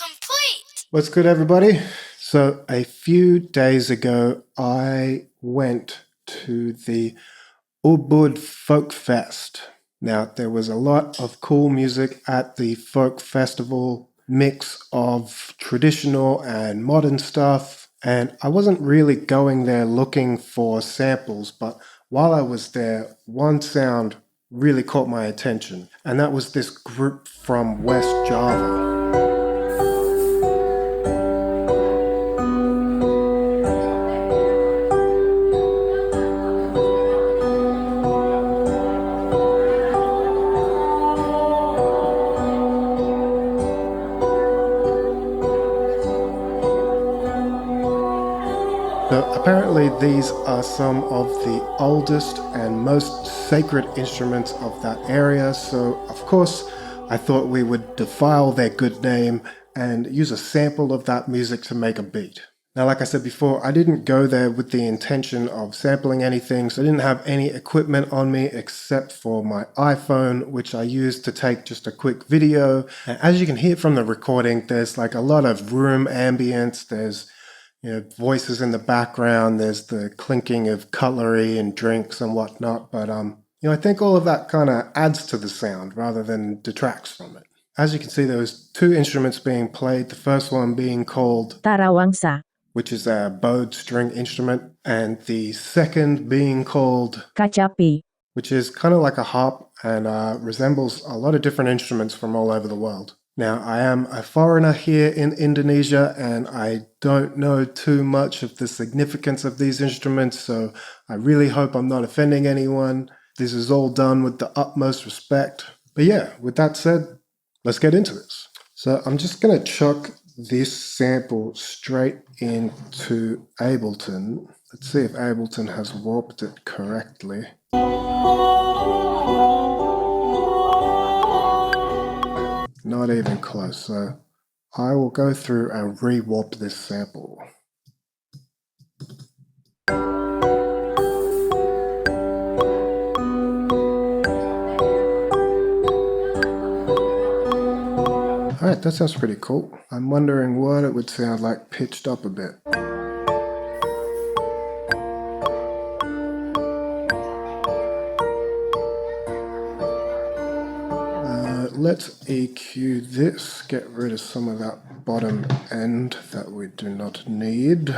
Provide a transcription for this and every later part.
complete. What's good, everybody? So a few days ago, I went to the Ubud Folk Fest. Now, there was a lot of cool music at the folk festival, mix of traditional and modern stuff. And I wasn't really going there looking for samples, but while I was there, one sound really caught my attention. And that was this group from West Java. So apparently these are some of the oldest and most sacred instruments of that area, so of course I thought we would defile their good name and use a sample of that music to make a beat. Now, like I said before, I didn't go there with the intention of sampling anything, so I didn't have any equipment on me except for my iPhone, which I used to take just a quick video. And as you can hear from the recording, there's like a lot of room ambience, there's voices in the background, there's the clinking of cutlery and drinks and whatnot, but I think all of that kind of adds to the sound rather than detracts from it. As you can see, there was two instruments being played, the first one being called Tarawangsa, which is a bowed string instrument, and the second being called Kachapi, which is kind of like a harp and resembles a lot of different instruments from all over the world. Now, I am a foreigner here in Indonesia and I don't know too much of the significance of these instruments, so I really hope I'm not offending anyone. This is all done with the utmost respect. But yeah, with that said, let's get into this. So I'm just going to chuck this sample straight into Ableton. Let's see if Ableton has warped it correctly. Not even close, so I will go through and re-warp this sample. Alright, that sounds pretty cool. I'm wondering what it would sound like pitched up a bit. Let's EQ this, get rid of some of that bottom end that we do not need.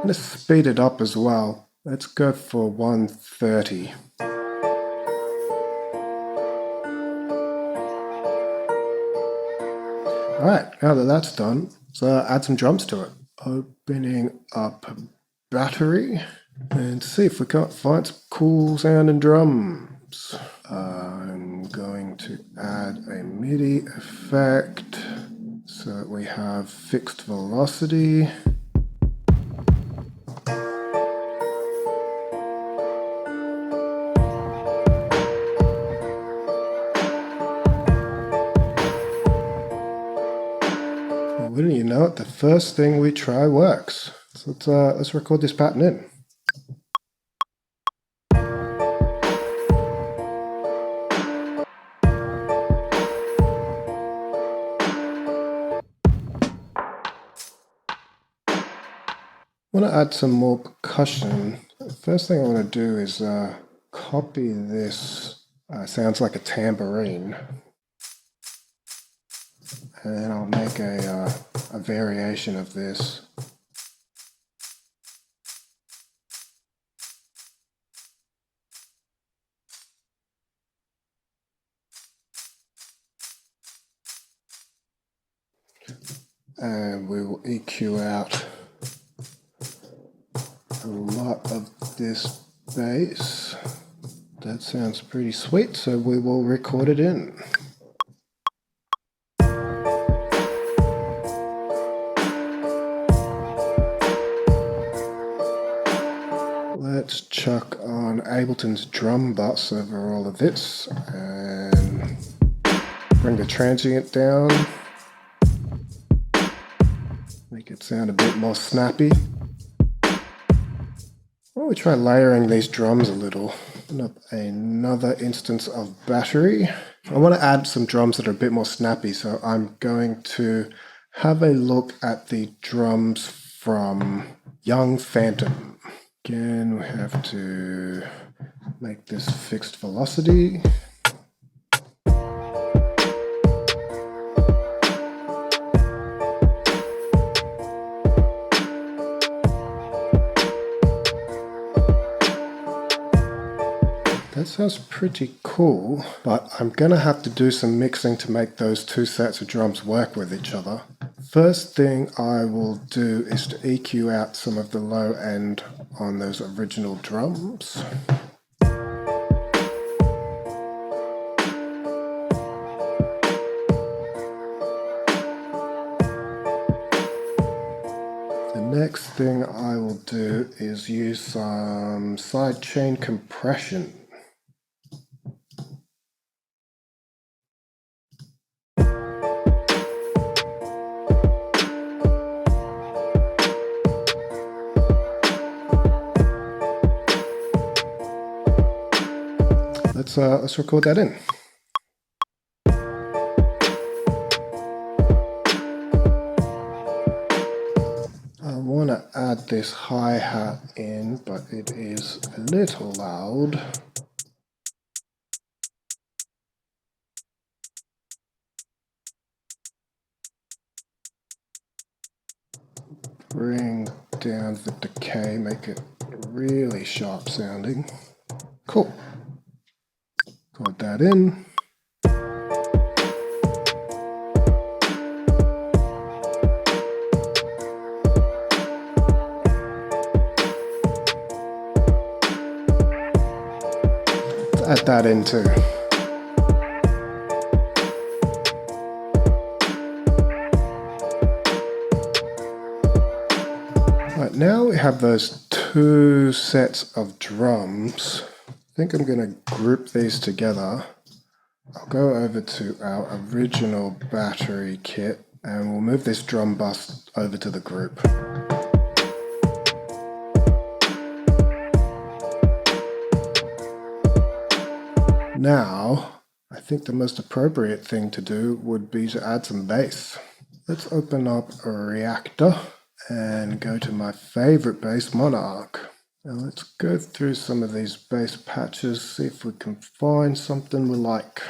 Let's speed it up as well. Let's go for 130. Alright, now that that's done, so add some drums to it. Opening up battery and see if we can't find some cool sounding drums. I'm going to add a MIDI effect so that we have fixed velocity. Wouldn't you know it, the first thing we try works. So let's record this pattern in. I want to add some more percussion. The first thing I want to do is copy this. Sounds like a tambourine. And then I'll make a variation of this. And we will EQ out a lot of this bass. That sounds pretty sweet, so we will record it in. Let's chuck on Ableton's drum bus over all of this and bring the transient down. Make it sound a bit more snappy. Why don't we try layering these drums a little? Open up another instance of battery. I want to add some drums that are a bit more snappy, so I'm going to have a look at the drums from Young Phantom. Again, we have to make this fixed velocity. That sounds pretty cool, but I'm gonna have to do some mixing to make those two sets of drums work with each other. First thing I will do is to EQ out some of the low end on those original drums. The next thing I will do is use some sidechain compression. Let's record that in. I want to add this hi-hat in, but it is a little loud. Bring down the decay, make it really sharp sounding. Cool. Got that in. Let's add that in too. Right, now we have those two sets of drums. I think I'm going to group these together. I'll go over to our original battery kit and we'll move this drum bus over to the group. Now, I think the most appropriate thing to do would be to add some bass. Let's open up a reactor and go to my favorite bass, Monarch. Now let's go through some of these bass patches, see if we can find something we like.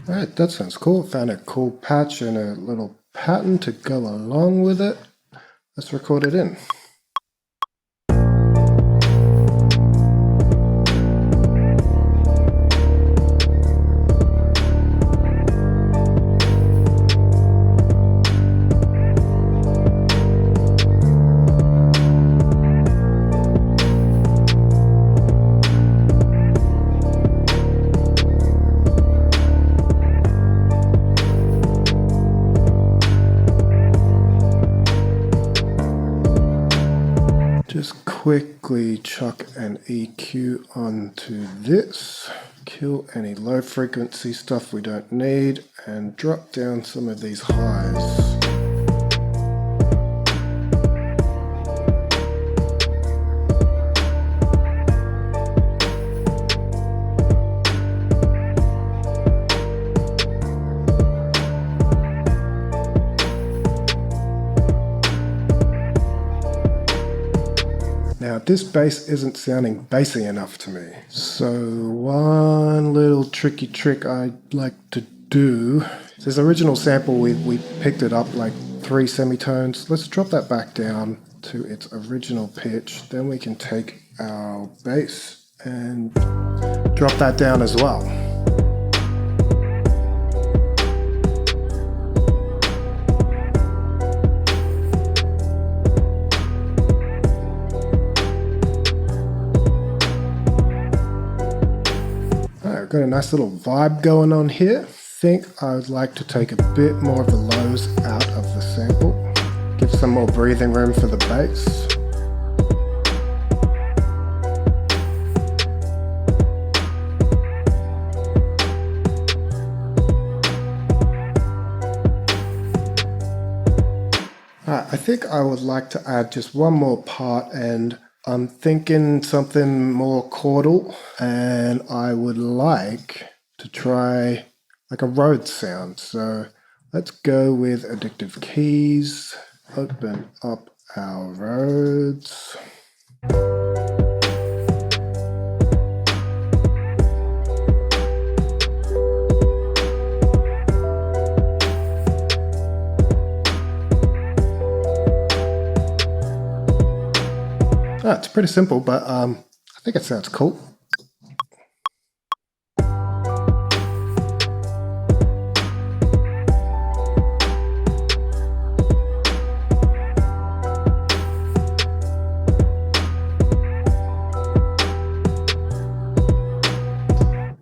Alright, that sounds cool. Found a cool patch and a little pattern to go along with it. Let's record it in. Just quickly chuck an EQ onto this, kill any low frequency stuff we don't need, and drop down some of these highs. Now this bass isn't sounding bassy enough to me. So one little tricky trick I'd like to do, this original sample we picked it up like 3 semitones. Let's drop that back down to its original pitch. Then we can take our bass and drop that down as well. Got a nice little vibe going on here. Think I would like to take a bit more of the lows out of the sample. Give some more breathing room for the bass. I think I would like to add just one more part, and I'm thinking something more chordal, and I would like to try like a road sound. So let's go with addictive keys, open up our roads. It's pretty simple, but I think it sounds cool.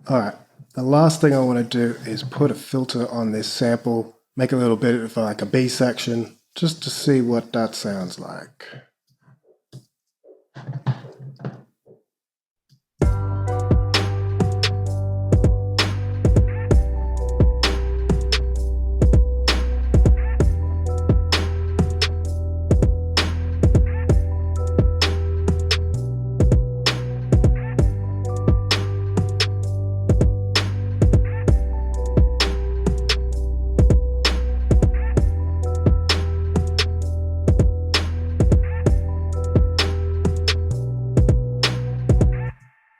All right, the last thing I want to do is put a filter on this sample, make a little bit of like a B section, just to see what that sounds like.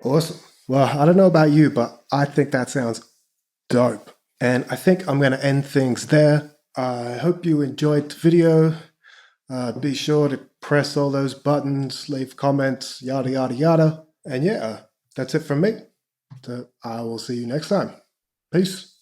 Awesome. Well, I don't know about you, but I think that sounds dope. And I think I'm going to end things there. I hope you enjoyed the video. Be sure to press all those buttons, leave comments, yada, yada, yada. And yeah, that's it from me. So I will see you next time. Peace.